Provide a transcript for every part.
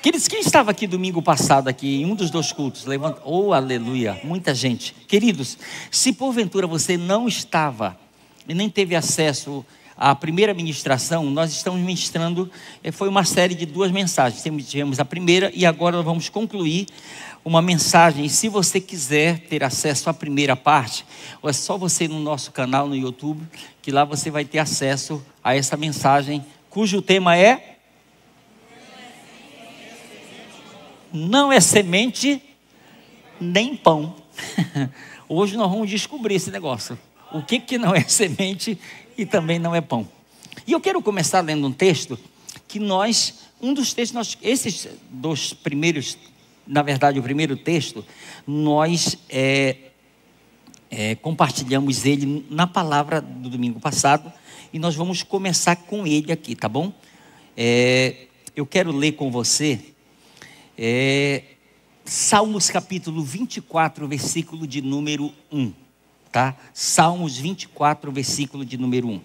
Queridos, quem estava aqui domingo passado, aqui em um dos dois cultos? Levanta, oh aleluia, muita gente. Queridos, se porventura você não estava e nem teve acesso à primeira ministração, nós estamos ministrando, foi uma série de 2 mensagens. Tivemos a primeira e agora nós vamos concluir uma mensagem. E se você quiser ter acesso à primeira parte, é só você ir no nosso canal no YouTube, que lá você vai ter acesso a essa mensagem, cujo tema é... Não é semente nem pão. Hoje nós vamos descobrir esse negócio. O que não é semente e também não é pão. E eu quero começar lendo um texto que um dos textos, esses 2 primeiros, na verdade o primeiro texto, nós compartilhamos ele na palavra do domingo passado e nós vamos começar com ele aqui, tá bom? Eu quero ler com você Salmos capítulo 24, versículo de número 1, tá? Salmos 24, versículo de número 1.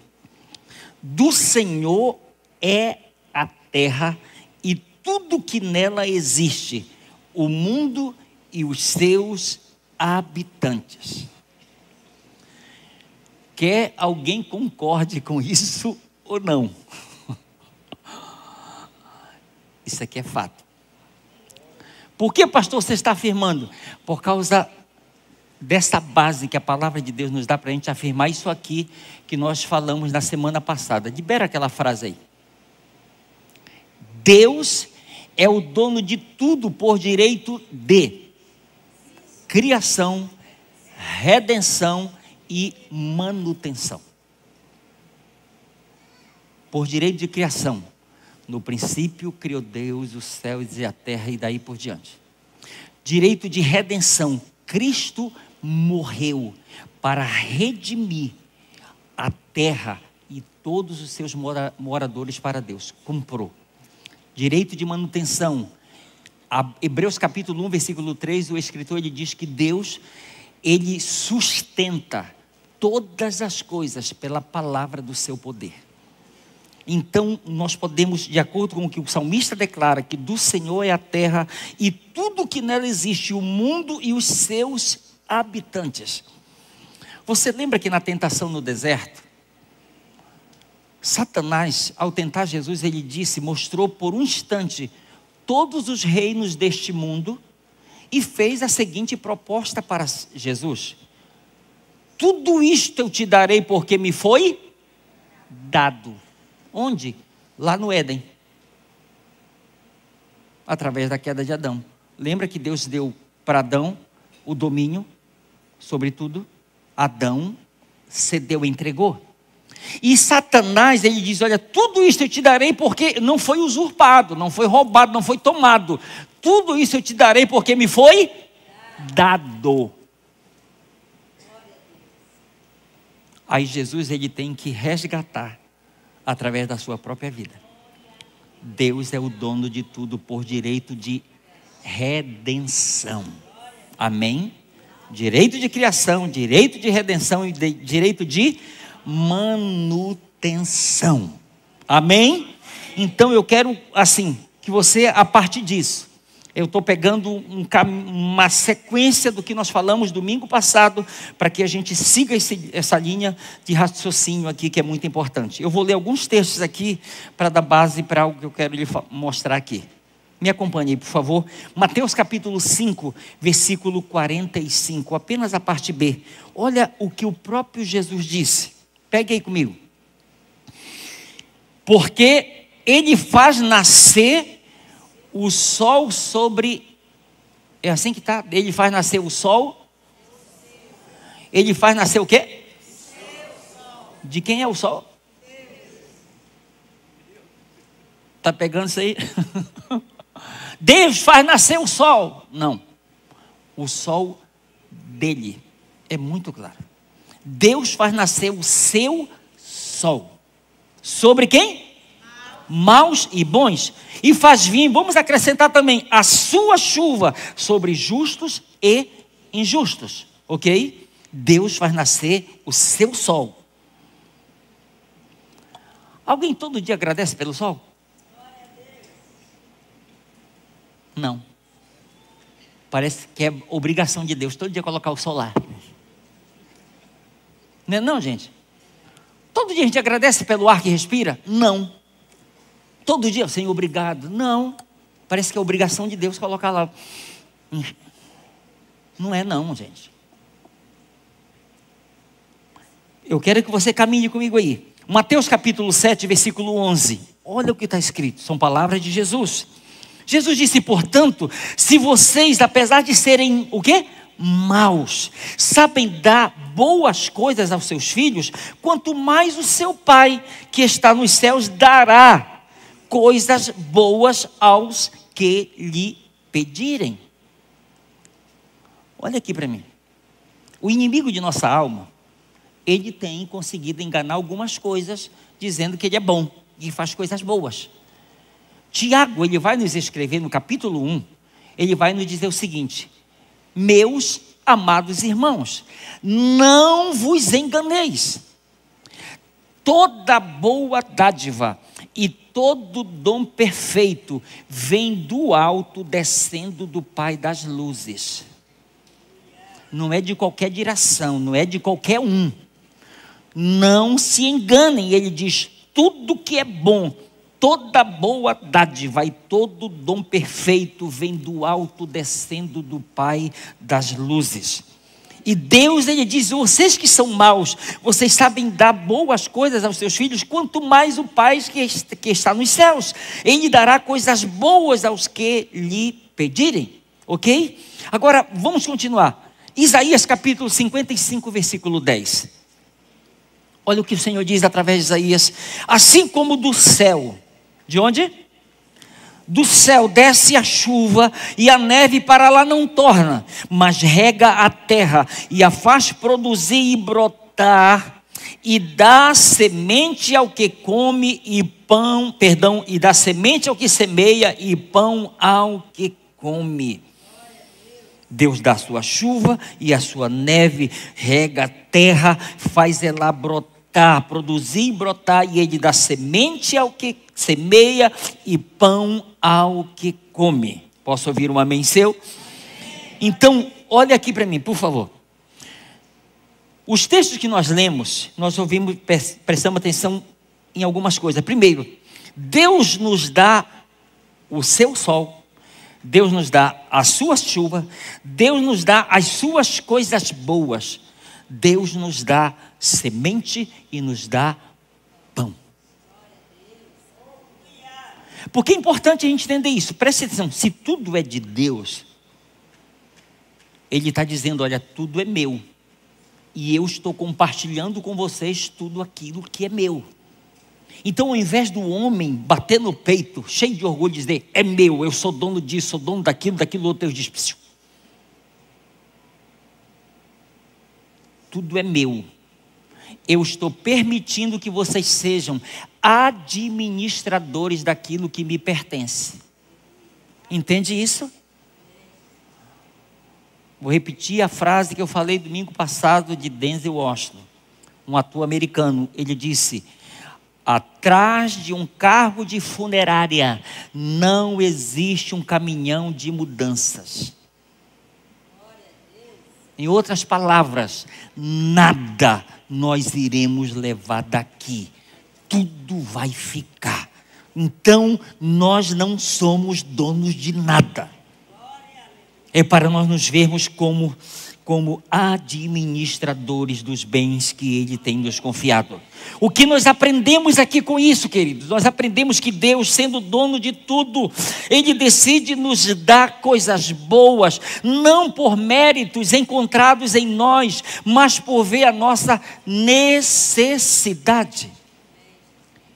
Do Senhor é a terra e tudo que nela existe, o mundo e os seus habitantes. Quer alguém concorde com isso ou não? Isso aqui é fato. Por que, pastor, você está afirmando? Por causa dessa base que a palavra de Deus nos dá para a gente afirmar isso aqui que nós falamos na semana passada. Libera aquela frase aí. Deus é o dono de tudo por direito de criação, redenção e manutenção. Por direito de criação. No princípio criou Deus os céus e a terra e daí por diante. Direito de redenção. Cristo morreu para redimir a terra e todos os seus moradores para Deus. Comprou. Direito de manutenção. Hebreus capítulo 1, versículo 3, o escritor ele diz que Deus, ele sustenta todas as coisas pela palavra do seu poder. Então, nós podemos, de acordo com o que o salmista declara, que do Senhor é a terra e tudo que nela existe, o mundo e os seus habitantes. Você lembra que na tentação no deserto, Satanás, ao tentar Jesus, ele mostrou por um instante todos os reinos deste mundo e fez a seguinte proposta para Jesus: tudo isto eu te darei porque me foi dado. Onde? Lá no Éden. Através da queda de Adão. Lembra que Deus deu para Adão o domínio sobre tudo? Adão cedeu, entregou. E Satanás, ele diz, olha, tudo isso eu te darei porque não foi usurpado, não foi roubado, não foi tomado. Tudo isso eu te darei porque me foi dado. Aí Jesus, ele tem que resgatar através da sua própria vida. Deus é o dono de tudo por direito de redenção. Amém? Direito de criação, direito de redenção e direito de manutenção. Amém? Então eu quero, assim, que você, a partir disso, eu estou pegando uma sequência do que nós falamos domingo passado, para que a gente siga essa linha de raciocínio aqui, que é muito importante. Eu vou ler alguns textos aqui, para dar base para algo que eu quero lhe mostrar aqui. Me acompanhe, por favor. Mateus capítulo 5, versículo 45, apenas a parte B. Olha o que o próprio Jesus disse. Pegue aí comigo. Porque ele faz nascer o sol sobre... É assim que está? Ele faz nascer o sol. Ele faz nascer o quê? De quem é o sol? Está pegando isso aí? Deus faz nascer o sol. Não. O sol dele. É muito claro. Deus faz nascer o seu sol. Sobre quem? Maus e bons, e faz vir, vamos acrescentar também, a sua chuva sobre justos e injustos, ok? Deus faz nascer o seu sol. Alguém todo dia agradece pelo sol? Não. Parece que é obrigação de Deus todo dia colocar o solar. Não é não, gente? Todo dia a gente agradece pelo ar que respira? Não. Todo dia, Senhor, obrigado. Não. Parece que é obrigação de Deus colocar lá. Não é não, gente. Eu quero que você caminhe comigo aí. Mateus capítulo 7, versículo 11. Olha o que está escrito. São palavras de Jesus. Jesus disse, portanto, se vocês, apesar de serem o quê? Maus, sabem dar boas coisas aos seus filhos, quanto mais o seu Pai que está nos céus dará coisas boas aos que lhe pedirem. Olha aqui para mim. O inimigo de nossa alma, ele tem conseguido enganar algumas coisas, dizendo que ele é bom e faz coisas boas. Tiago, ele vai nos escrever no capítulo 1, ele vai nos dizer o seguinte: meus amados irmãos, não vos enganeis. Toda boa dádiva e todo dom perfeito vem do alto, descendo do Pai das luzes. Não é de qualquer direção, não é de qualquer um. Não se enganem, ele diz, tudo que é bom, toda boa dádiva e todo dom perfeito vem do alto, descendo do Pai das luzes. E Deus, ele diz, vocês que são maus, vocês sabem dar boas coisas aos seus filhos, quanto mais o Pai que está nos céus, ele dará coisas boas aos que lhe pedirem, ok? Agora, vamos continuar. Isaías capítulo 55, versículo 10. Olha o que o Senhor diz através de Isaías. Assim como do céu, de onde? Do céu desce a chuva e a neve para lá não torna, mas rega a terra e a faz produzir e brotar, e dá semente ao que come e pão, e dá semente ao que semeia e pão ao que come. Deus dá a sua chuva e a sua neve, rega a terra, faz ela brotar, produzir e brotar, e ele dá semente ao que semeia e pão ao que come. Posso ouvir um amém seu? Então, olha aqui para mim, por favor. Os textos que nós lemos, nós ouvimos, prestamos atenção em algumas coisas. Primeiro, Deus nos dá o seu sol, Deus nos dá a sua chuva, Deus nos dá as suas coisas boas, Deus nos dá semente e nos dá pão. Porque é importante a gente entender isso. Preste atenção, se tudo é de Deus, Ele está dizendo, olha, tudo é meu, e eu estou compartilhando com vocês tudo aquilo que é meu. Então, ao invés do homem bater no peito, cheio de orgulho, dizer, é meu, eu sou dono disso, sou dono daquilo outro, Deus diz, tudo é meu. Eu estou permitindo que vocês sejam administradores daquilo que me pertence. Entende isso? Vou repetir a frase que eu falei domingo passado de Denzel Washington, um ator americano. Ele disse, atrás de um carro de funerária não existe um caminhão de mudanças. Em outras palavras, nada nós iremos levar daqui. Tudo vai ficar. Então, nós não somos donos de nada. É para nós nos vermos como administradores dos bens que Ele tem nos confiado. O que nós aprendemos aqui com isso, queridos? Nós aprendemos que Deus, sendo dono de tudo, Ele decide nos dar coisas boas, não por méritos encontrados em nós, mas por ver a nossa necessidade.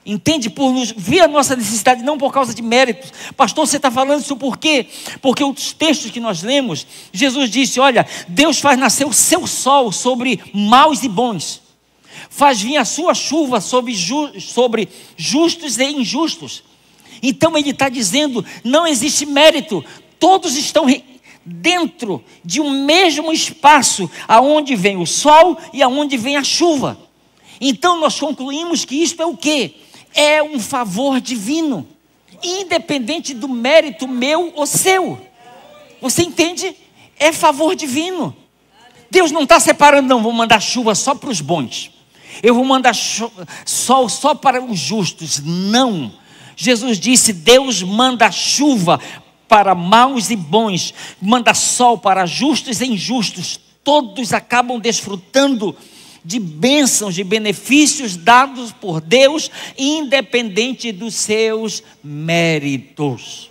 Entende? Por nos ver a nossa necessidade, não por causa de méritos. Pastor, você está falando isso por quê? Porque os textos que nós lemos, Jesus disse, olha, Deus faz nascer o seu sol sobre maus e bons. Faz vir a sua chuva sobre justos e injustos. Então Ele está dizendo, não existe mérito. Todos estão dentro de um mesmo espaço, aonde vem o sol e aonde vem a chuva. Então nós concluímos que isto é o quê? É um favor divino. independente do mérito meu ou seu. Você entende? É favor divino. Deus não está separando, não, vou mandar chuva só para os bons. Eu vou mandar sol só para os justos. Não. Jesus disse, Deus manda chuva para maus e bons, manda sol para justos e injustos. Todos acabam desfrutando de bênçãos, de benefícios dados por Deus, independente dos seus méritos.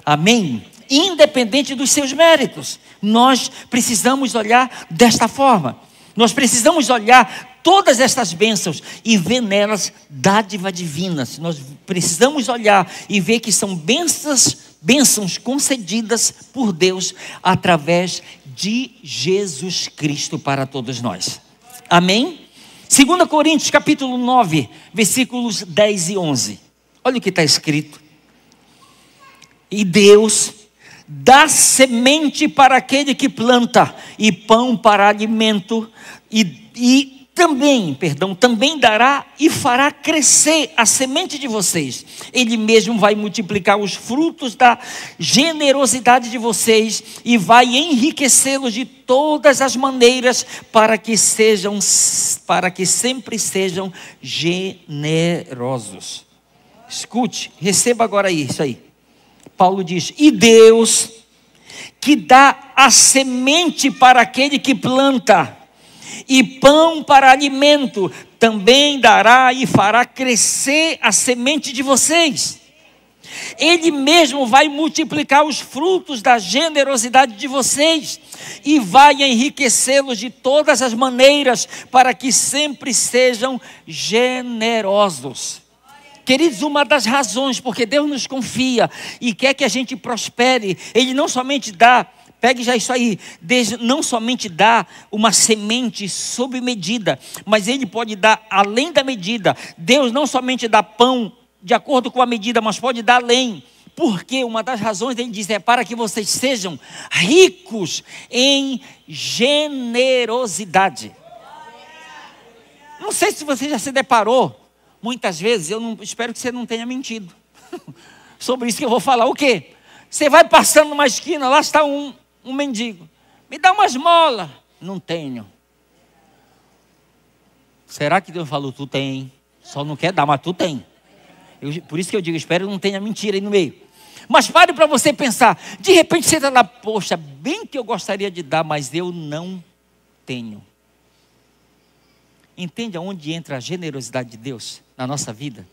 Amém? Independente dos seus méritos. Nós precisamos olhar desta forma. Nós precisamos olhar todas estas bênçãos e ver nelas dádiva divina. Nós precisamos olhar e ver que são bênçãos concedidas por Deus através de Jesus Cristo para todos nós. Amém? 2 Coríntios capítulo 9, versículos 10 e 11. Olha o que está escrito. E Deus dá semente para aquele que planta e pão para alimento também dará e fará crescer a semente de vocês. Ele mesmo vai multiplicar os frutos da generosidade de vocês e vai enriquecê-los de todas as maneiras para que sempre sejam generosos. Escute, receba agora isso aí. Paulo diz, e Deus que dá a semente para aquele que planta e pão para alimento, também dará e fará crescer a semente de vocês. Ele mesmo vai multiplicar os frutos da generosidade de vocês e vai enriquecê-los de todas as maneiras para que sempre sejam generosos. Queridos, uma das razões porque Deus nos confia e quer que a gente prospere, Ele não somente dá, pegue já isso aí, não somente dá uma semente sob medida, mas Ele pode dar além da medida. Deus não somente dá pão de acordo com a medida, mas pode dar além. Porque uma das razões Ele diz é para que vocês sejam ricos em generosidade. Não sei se você já se deparou, muitas vezes, espero que você não tenha mentido sobre isso que eu vou falar. O quê? Você vai passando numa esquina, lá está um mendigo. Me dá uma esmola. Não tenho. Será que Deus falou, tu tem? Só não quer dar, mas tu tem. Por isso que eu digo, espero que não tenha mentira aí no meio. Mas pare para você pensar. De repente você está lá, poxa, bem que eu gostaria de dar, mas eu não tenho. Entende aonde entra a generosidade de Deus na nossa vida?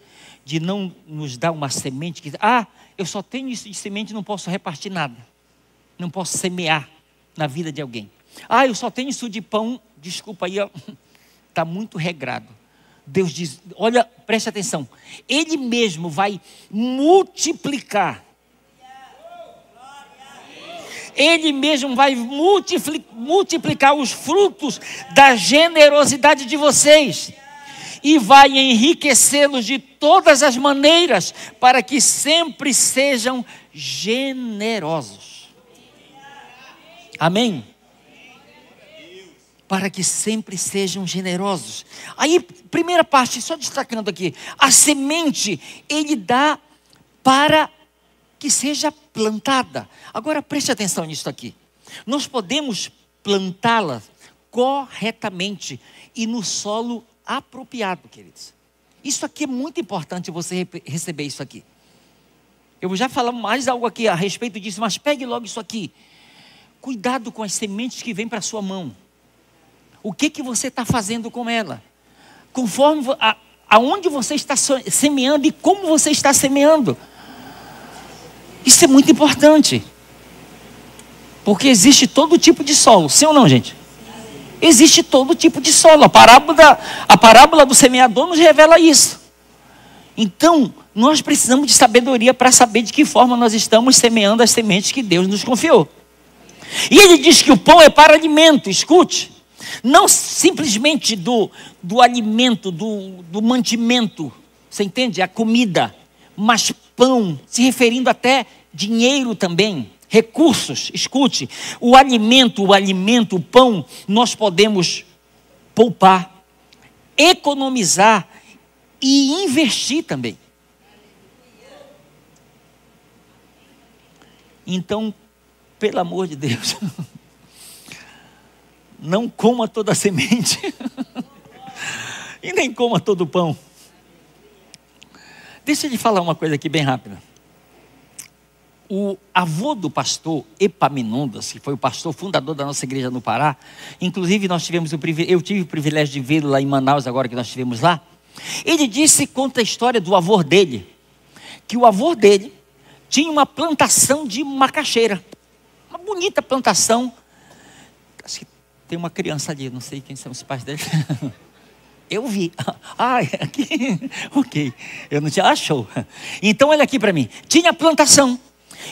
De não nos dar uma semente que... eu só tenho isso de semente e não posso repartir nada. Não posso semear na vida de alguém. Eu só tenho isso de pão. Desculpa aí, está muito regrado. Deus diz, olha, preste atenção. Ele mesmo vai multiplicar. Ele mesmo vai multiplicar os frutos da generosidade de vocês. E vai enriquecê-los de todas as maneiras para que sempre sejam generosos. Amém? Para que sempre sejam generosos. Aí, primeira parte, só destacando aqui. A semente, Ele dá para que seja plantada. Agora, preste atenção nisso aqui. Nós podemos plantá-la corretamente e no solo apropriado, queridos. Isso aqui é muito importante você receber isso aqui. Eu vou já falar mais algo aqui a respeito disso, mas pegue logo isso aqui. Cuidado com as sementes que vêm para a sua mão. O que você está fazendo com ela? Conforme aonde você está semeando e como você está semeando. Isso é muito importante. Porque existe todo tipo de solo, sim ou não, gente? Existe todo tipo de solo. A parábola do semeador nos revela isso. Então, nós precisamos de sabedoria para saber de que forma nós estamos semeando as sementes que Deus nos confiou. E Ele diz que o pão é para alimento, escute. Não simplesmente do alimento, do mantimento, você entende? A comida, mas pão, se referindo até dinheiro também, recursos. Escute, o alimento, o pão, nós podemos poupar, economizar e investir também. Então, pelo amor de Deus, não coma toda a semente e nem coma todo o pão. Deixa eu te falar uma coisa aqui bem rápida. O avô do pastor Epaminondas, que foi o pastor fundador da nossa igreja no Pará, inclusive eu tive o privilégio de vê-lo lá em Manaus, agora que nós estivemos lá. Ele conta a história do avô dele, que o avô dele tinha uma plantação de macaxeira, uma bonita plantação. Acho que tem uma criança ali, não sei quem são os pais dele. Eu vi. Ah, aqui. Ok. Eu não tinha. Ah, show. Então, olha aqui para mim. Tinha plantação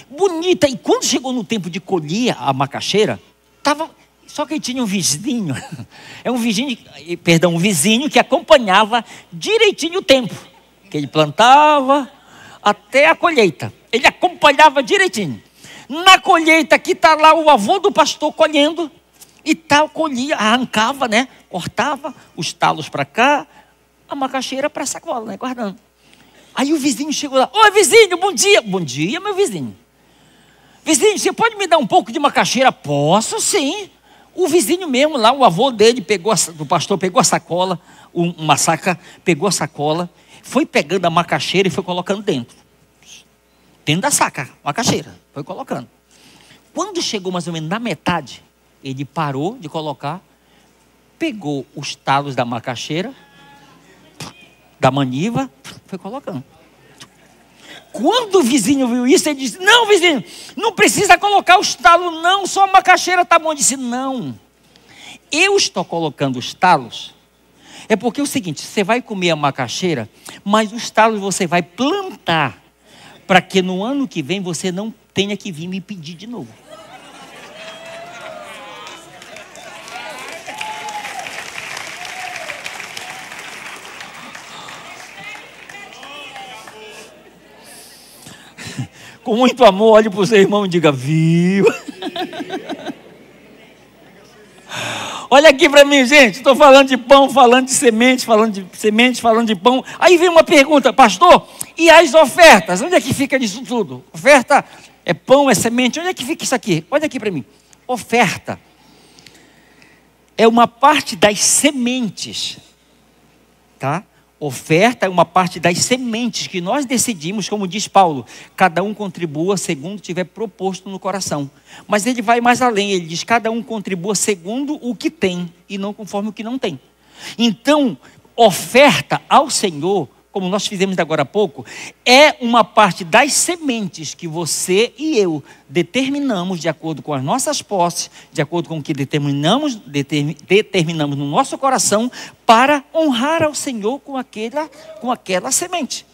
bonita. E quando chegou no tempo de colher a macaxeira, só que tinha um vizinho. Um vizinho que acompanhava direitinho o tempo. Que ele plantava até a colheita. Ele acompanhava direitinho. Na colheita, aqui está lá o avô do pastor colhendo. E tal, colhia, arrancava, né? Cortava os talos para cá, a macaxeira para a sacola, né? Guardando. Aí o vizinho chegou lá. Oi, vizinho, bom dia. Bom dia, meu vizinho. Vizinho, você pode me dar um pouco de macaxeira? Posso, sim. O vizinho mesmo lá, o avô dele, do pastor, pegou a sacola, uma saca, pegou a sacola, foi pegando a macaxeira e foi colocando dentro. Dentro da saca, macaxeira, foi colocando. Quando chegou mais ou menos na metade, ele parou de colocar, pegou os talos da macaxeira, da maniva, foi colocando. Quando o vizinho viu isso, ele disse: não, vizinho, não precisa colocar os talos não, só a macaxeira está bom. Ele disse: não, eu estou colocando os talos, é porque é o seguinte, você vai comer a macaxeira, mas os talos você vai plantar, para que no ano que vem você não tenha que vir me pedir de novo. Com muito amor, olhe para o seu irmão e diga: viu? Olha aqui para mim, gente. Estou falando de pão, falando de semente, falando de pão. Aí vem uma pergunta: pastor, e as ofertas? Onde é que fica nisso tudo? Oferta é pão, é semente? Onde é que fica isso aqui? Olha aqui para mim. Oferta é uma parte das sementes, tá? Oferta é uma parte das sementes que nós decidimos, como diz Paulo, cada um contribua segundo tiver proposto no coração. Mas ele vai mais além, ele diz: cada um contribua segundo o que tem e não conforme o que não tem. Então, oferta ao Senhor, como nós fizemos agora há pouco, é uma parte das sementes que você e eu determinamos de acordo com as nossas posses, de acordo com o que determinamos no nosso coração, para honrar ao Senhor com aquela semente.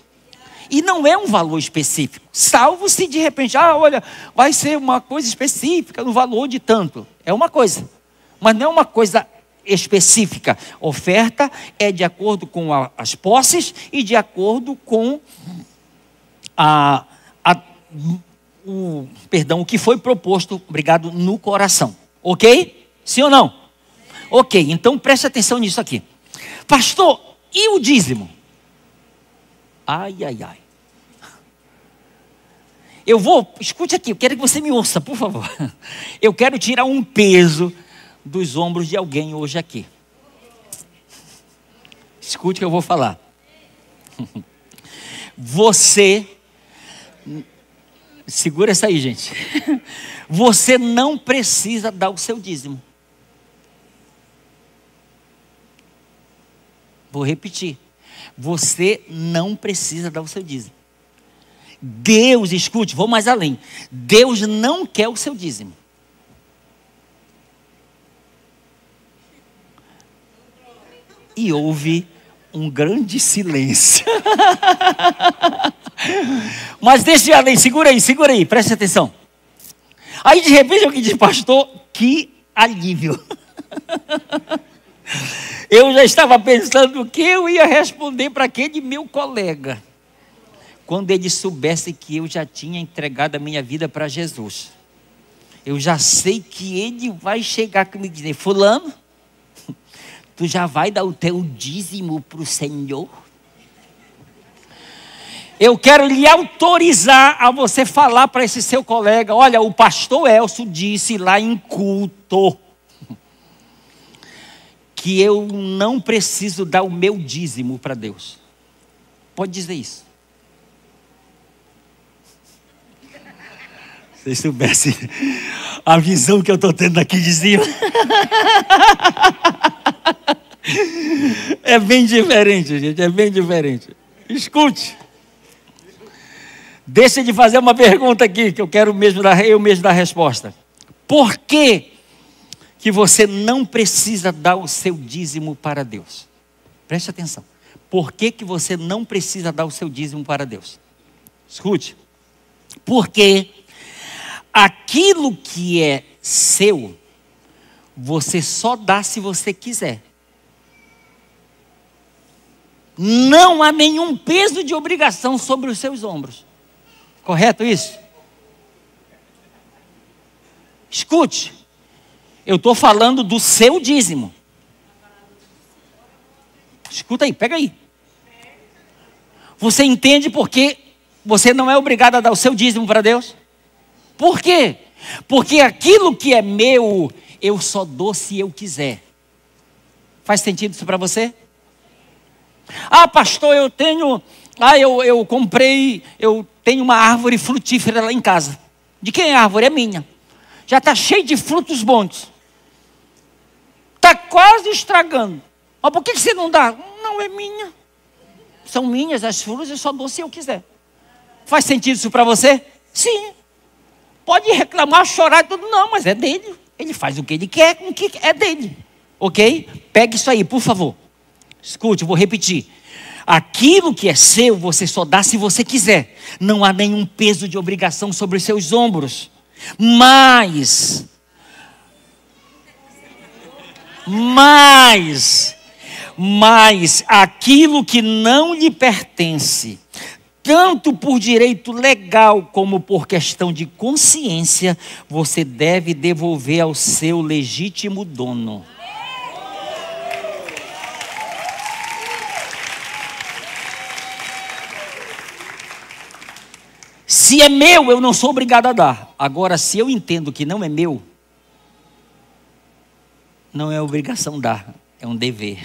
E não é um valor específico, salvo se de repente, olha, vai ser uma coisa específica no valor de tanto. É uma coisa, mas não é uma coisa específica. Oferta é de acordo com as posses e de acordo com o que foi proposto, obrigado, no coração. Ok? Sim ou não? Ok, então preste atenção nisso aqui. Pastor, e o dízimo? Ai. Escute aqui, eu quero que você me ouça, por favor. Eu quero tirar um peso dos ombros de alguém hoje aqui. Escute o que eu vou falar. Você, segura essa aí, gente. Você não precisa dar o seu dízimo. Vou repetir. Você não precisa dar o seu dízimo. Deus, escute, vou mais além. Deus não quer o seu dízimo. E houve um grande silêncio. Mas deixa eu além, segura aí, preste atenção. Aí de repente alguém diz: pastor, que alívio. Eu já estava pensando o que eu ia responder para aquele meu colega, quando ele soubesse que eu já tinha entregado a minha vida para Jesus. Eu já sei que ele vai chegar comigo e dizer: fulano, tu já vai dar o teu dízimo para o Senhor? eu quero lhe autorizar a você falar para esse seu colega: olha, o pastor Elcio disse lá em culto que eu não preciso dar o meu dízimo para Deus. Pode dizer isso. Se vocês soubessem a visão que eu estou tendo aqui de cima. É bem diferente, gente, é bem diferente. Escute. Deixa de fazer uma pergunta aqui, que eu quero mesmo dar a resposta. Por que você não precisa dar o seu dízimo para Deus? Preste atenção. Por que você não precisa dar o seu dízimo para Deus? Escute. Porque aquilo que é seu, você só dá se você quiser. Não há nenhum peso de obrigação sobre os seus ombros. Correto isso? Escute. Eu estou falando do seu dízimo. Escuta aí, pega aí. Você entende por que você não é obrigado a dar o seu dízimo para Deus? Por quê? Porque aquilo que é meu, eu só dou se eu quiser. Faz sentido isso para você? Ah, pastor, eu comprei, eu tenho uma árvore frutífera lá em casa. De quem é a árvore? É minha. Já está cheio de frutos bons. Está quase estragando. Mas por que você não dá? Não, é minha. São minhas as frutas, eu só dou se eu quiser. Faz sentido isso para você? Sim. Pode reclamar, chorar e tudo. Não, mas é dele. Ele faz o que ele quer, com o que é dele. Ok? Pegue isso aí, por favor. Escute, eu vou repetir. Aquilo que é seu, você só dá se você quiser. Não há nenhum peso de obrigação sobre os seus ombros. Mas aquilo que não lhe pertence, tanto por direito legal como por questão de consciência, você deve devolver ao seu legítimo dono. Se é meu, eu não sou obrigado a dar. Agora, se eu entendo que não é meu, não é obrigação dar, é um dever.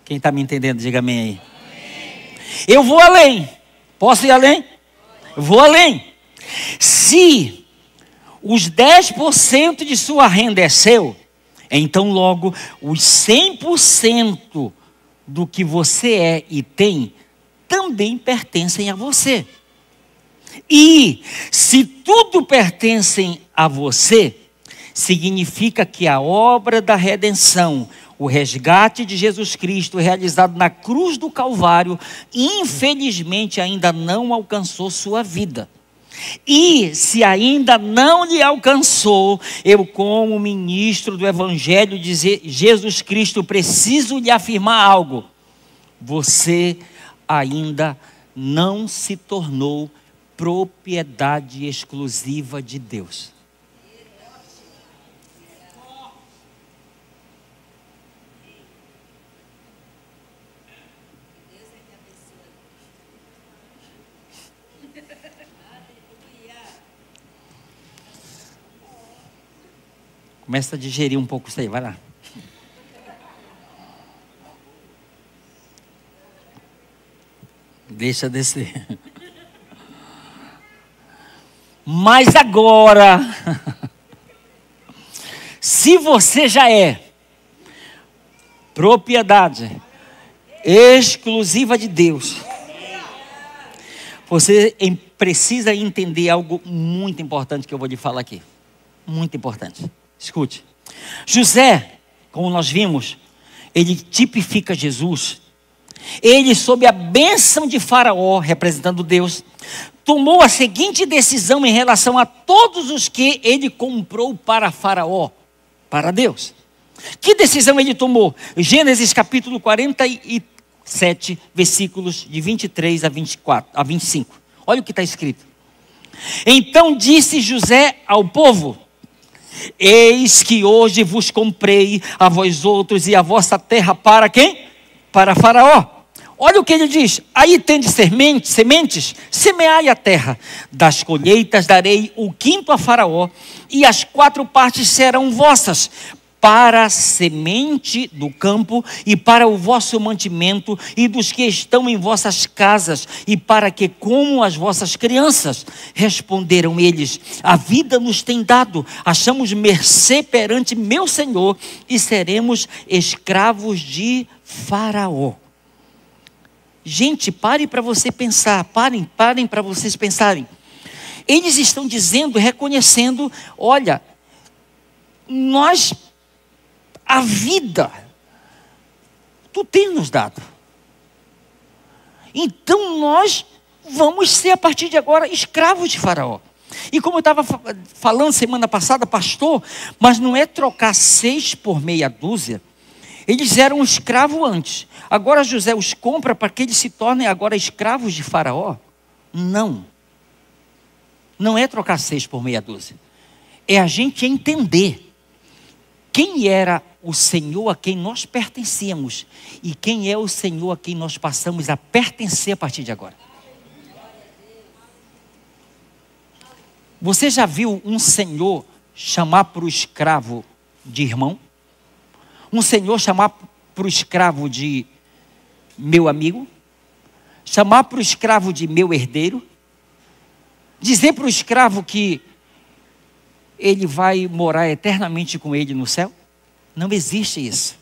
Quem está me entendendo, diga amém aí. Eu vou além. Posso ir além? Eu vou além. Se os 10% de sua renda é seu, então logo os 100% do que você é e tem também pertencem a você. E se tudo pertencem a você, significa que a obra da redenção, o resgate de Jesus Cristo realizado na cruz do Calvário, infelizmente ainda não alcançou sua vida. E se ainda não lhe alcançou, eu, como ministro do Evangelho de Jesus Cristo, preciso lhe afirmar algo. Você ainda não se tornou propriedade exclusiva de Deus. Começa a digerir um pouco isso aí, vai lá. Deixa descer. Mas agora, se você já é propriedade exclusiva de Deus, você precisa entender algo muito importante que eu vou lhe falar aqui. Muito importante. Escute. José, como nós vimos, ele tipifica Jesus. Ele, sob a bênção de Faraó, representando Deus, tomou a seguinte decisão em relação a todos os que ele comprou para Faraó, para Deus. Que decisão ele tomou? Gênesis capítulo 47, versículos de 23 a 25. Olha o que está escrito. Então disse José ao povo: eis que hoje vos comprei a vós outros e a vossa terra para quem? Para Faraó. Olha o que ele diz: aí tendes sementes, semeai a terra, das colheitas darei o quinto a Faraó, e as 4 partes serão vossas, para a semente do campo, e para o vosso mantimento, e dos que estão em vossas casas, e para que comam as vossas crianças. Responderam eles: a vida nos tem dado, achamos mercê perante meu Senhor, e seremos escravos de Faraó. Gente, parem para você pensar, parem para vocês pensarem. Eles estão dizendo, reconhecendo: olha, a vida, tu tens nos dado. Então nós vamos ser a partir de agora escravos de Faraó. E como eu estava falando semana passada, pastor, mas não é trocar 6 por meia dúzia. Eles eram escravos antes. Agora José os compra para que eles se tornem agora escravos de Faraó? Não. Não é trocar 6 por meia dúzia. É a gente entender quem era o Senhor a quem nós pertencíamos e quem é o Senhor a quem nós passamos a pertencer a partir de agora. Você já viu um senhor chamar para o escravo de irmão? Um senhor chamar para o escravo de meu amigo? Chamar para o escravo de meu herdeiro? Dizer para o escravo que ele vai morar eternamente com ele no céu? Não existe isso.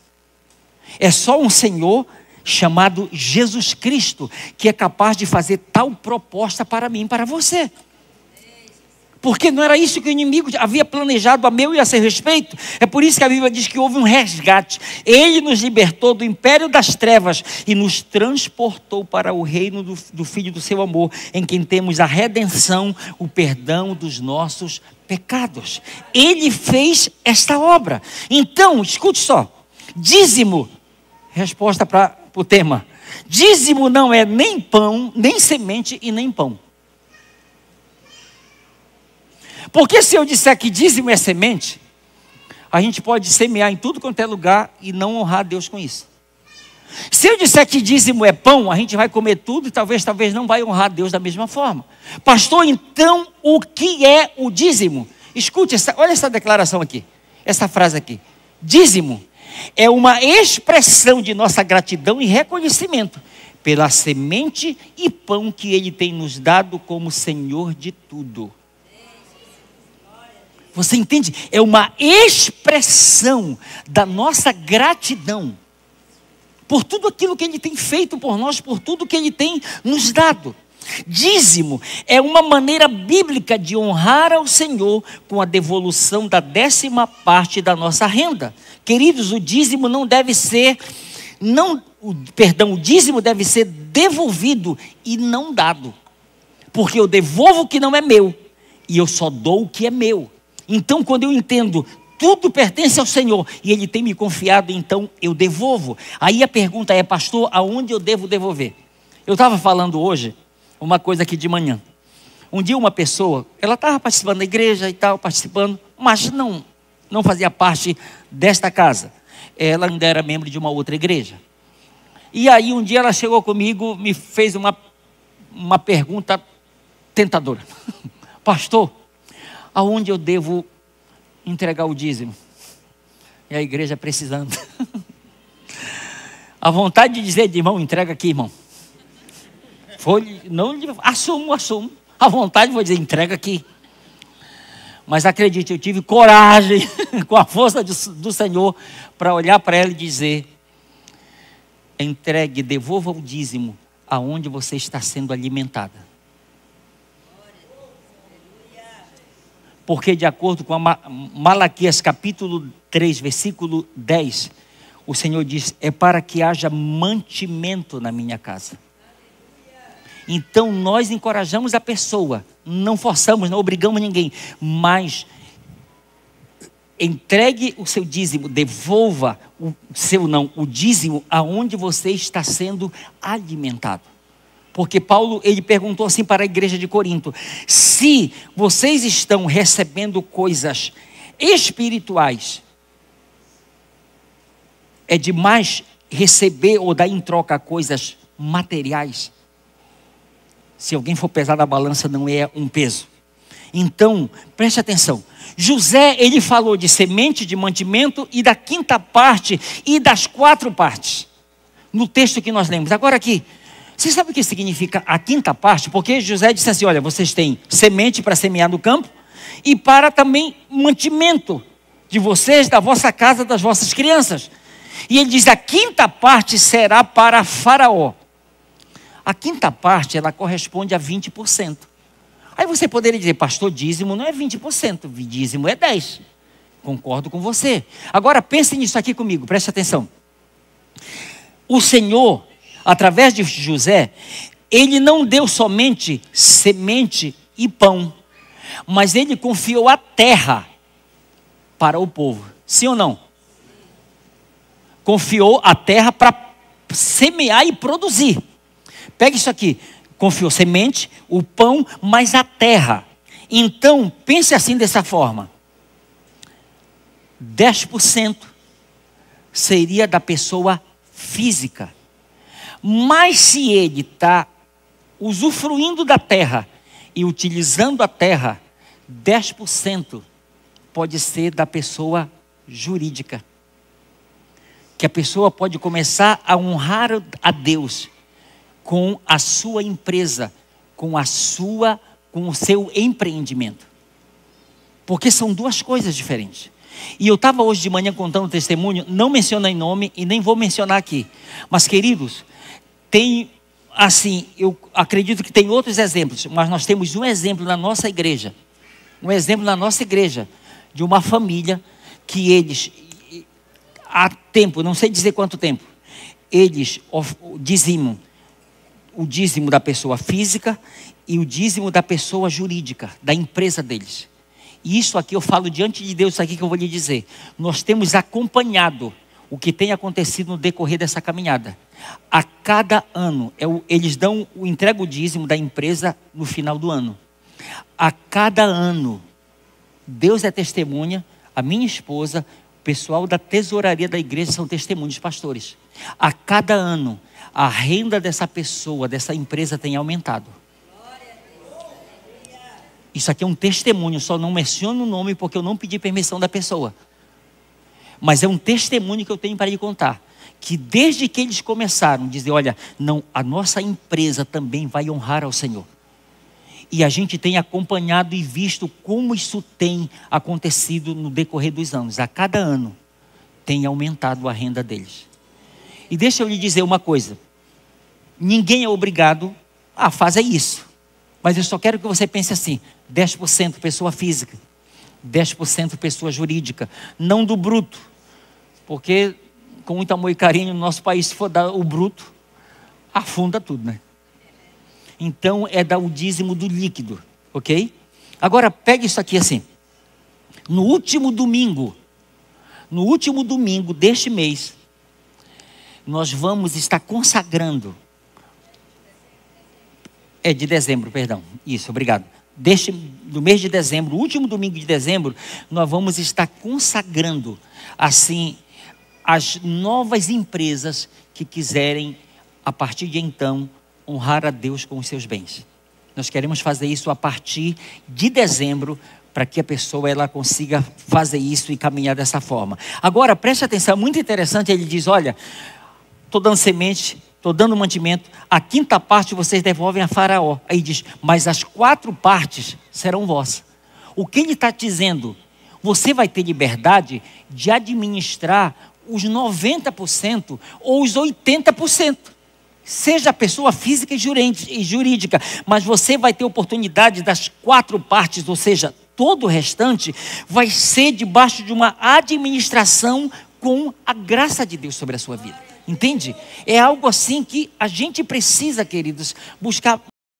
É só um Senhor chamado Jesus Cristo que é capaz de fazer tal proposta para mim e para você. Porque não era isso que o inimigo havia planejado a meu e a seu respeito. É por isso que a Bíblia diz que houve um resgate. Ele nos libertou do império das trevas e nos transportou para o reino do Filho do seu amor, em quem temos a redenção, o perdão dos nossos pecados. Ele fez esta obra. Então, escute só. Dízimo, resposta para o tema. Dízimo não é nem pão, nem semente e nem pão. Porque se eu disser que dízimo é semente, a gente pode semear em tudo quanto é lugar e não honrar Deus com isso. Se eu disser que dízimo é pão, a gente vai comer tudo e talvez não vai honrar Deus da mesma forma. Pastor, então o que é o dízimo? Escute, olha essa declaração aqui, essa frase aqui. Dízimo é uma expressão de nossa gratidão e reconhecimento pela semente e pão que Ele tem nos dado como Senhor de tudo. Você entende? É uma expressão da nossa gratidão por tudo aquilo que Ele tem feito por nós, por tudo que Ele tem nos dado. Dízimo é uma maneira bíblica de honrar ao Senhor com a devolução da 10ª parte da nossa renda. Queridos, o dízimo não deve ser, o dízimo deve ser devolvido e não dado. Porque eu devolvo o que não é meu e eu só dou o que é meu. Então, quando eu entendo, tudo pertence ao Senhor e Ele tem me confiado, então eu devolvo. Aí a pergunta é: pastor, aonde eu devo devolver? Eu estava falando hoje uma coisa aqui de manhã. Um dia uma pessoa, ela estava participando da igreja e tal, mas não fazia parte desta casa. Ela ainda era membro de uma outra igreja. E aí um dia ela chegou comigo, me fez uma pergunta tentadora. Pastor, aonde eu devo entregar o dízimo? E a igreja precisando. A vontade de dizer: de irmão, entrega aqui, irmão. Assumo. A vontade foi dizer: entrega aqui. Mas acredite, eu tive coragem, com a força do Senhor, para olhar para ela e dizer: entregue, devolva o dízimo aonde você está sendo alimentada. Porque de acordo com Malaquias capítulo 3, versículo 10, o Senhor diz: é para que haja mantimento na minha casa. Então nós encorajamos a pessoa, não forçamos, não obrigamos ninguém, mas entregue o seu dízimo, devolva o dízimo aonde você está sendo alimentado. Porque Paulo, ele perguntou assim para a igreja de Corinto: se vocês estão recebendo coisas espirituais, é demais receber ou dar em troca coisas materiais. Se alguém for pesar na balança, não é um peso. Então, preste atenção. José, ele falou de semente, de mantimento e da quinta parte e das 4 partes. No texto que nós lemos. Agora aqui, você sabe o que significa a quinta parte? Porque José disse assim, olha, vocês têm semente para semear no campo e para também mantimento de vocês, da vossa casa, das vossas crianças. E ele diz, a quinta parte será para Faraó. A quinta parte, ela corresponde a 20%. Aí você poderia dizer, pastor, dízimo não é 20%, dízimo é 10%. Concordo com você. Agora pense nisso aqui comigo, preste atenção. O Senhor, através de José, ele não deu somente semente e pão, mas ele confiou a terra para o povo. Sim ou não? Confiou a terra para semear e produzir. Pega isso aqui. Confiou semente, o pão, mas a terra. Então, pense assim dessa forma. 10% seria da pessoa física. Mas se ele está usufruindo da terra e utilizando a terra, 10% pode ser da pessoa jurídica. Que a pessoa pode começar a honrar a Deus com a sua empresa, com o seu empreendimento. Porque são 2 coisas diferentes. E eu estava hoje de manhã contando um testemunho, não mencionei nome e nem vou mencionar aqui. Mas, queridos, tem, assim, eu acredito que tem outros exemplos, mas nós temos um exemplo na nossa igreja. Um exemplo na nossa igreja, de uma família que eles, há tempo, não sei dizer quanto tempo, eles dizimam o dízimo da pessoa física e o dízimo da pessoa jurídica, da empresa deles. E isso aqui eu falo diante de Deus, isso aqui que eu vou lhe dizer. Nós temos acompanhado o que tem acontecido no decorrer dessa caminhada. A cada ano, eles entregam o dízimo da empresa no final do ano. A cada ano, Deus é testemunha, a minha esposa, o pessoal da tesouraria da igreja são testemunhos, pastores. A cada ano, a renda dessa pessoa, dessa empresa tem aumentado. Isso aqui é um testemunho, só não menciono o nome porque eu não pedi permissão da pessoa. Mas é um testemunho que eu tenho para lhe contar. Que desde que eles começaram a dizer, olha, não, a nossa empresa também vai honrar ao Senhor. E a gente tem acompanhado e visto como isso tem acontecido no decorrer dos anos. A cada ano tem aumentado a renda deles. E deixa eu lhe dizer uma coisa. Ninguém é obrigado a fazer isso. Mas eu só quero que você pense assim, 10% pessoa física, 10% pessoa jurídica, não do bruto. Porque com muito amor e carinho no nosso país, se for dar o bruto, afunda tudo, né? Então é dar o dízimo do líquido, ok? Agora pegue isso aqui assim, no último domingo deste mês, nós vamos estar consagrando, de dezembro, perdão, isso, obrigado. Do mês de dezembro, o último domingo de dezembro, nós vamos estar consagrando, assim, as novas empresas que quiserem, a partir de então, honrar a Deus com os seus bens. Nós queremos fazer isso a partir de dezembro, para que a pessoa ela consiga fazer isso e caminhar dessa forma. Agora, preste atenção, muito interessante, ele diz, olha, estou dando semente, estou dando mantimento, a quinta parte vocês devolvem a Faraó. Aí diz, mas as 4 partes serão vossas. O que ele está dizendo? Você vai ter liberdade de administrar os 90% ou os 80%. Seja pessoa física e jurídica, mas você vai ter oportunidade das 4 partes, ou seja, todo o restante vai ser debaixo de uma administração com a graça de Deus sobre a sua vida. Entende? É algo assim que a gente precisa, queridos, buscar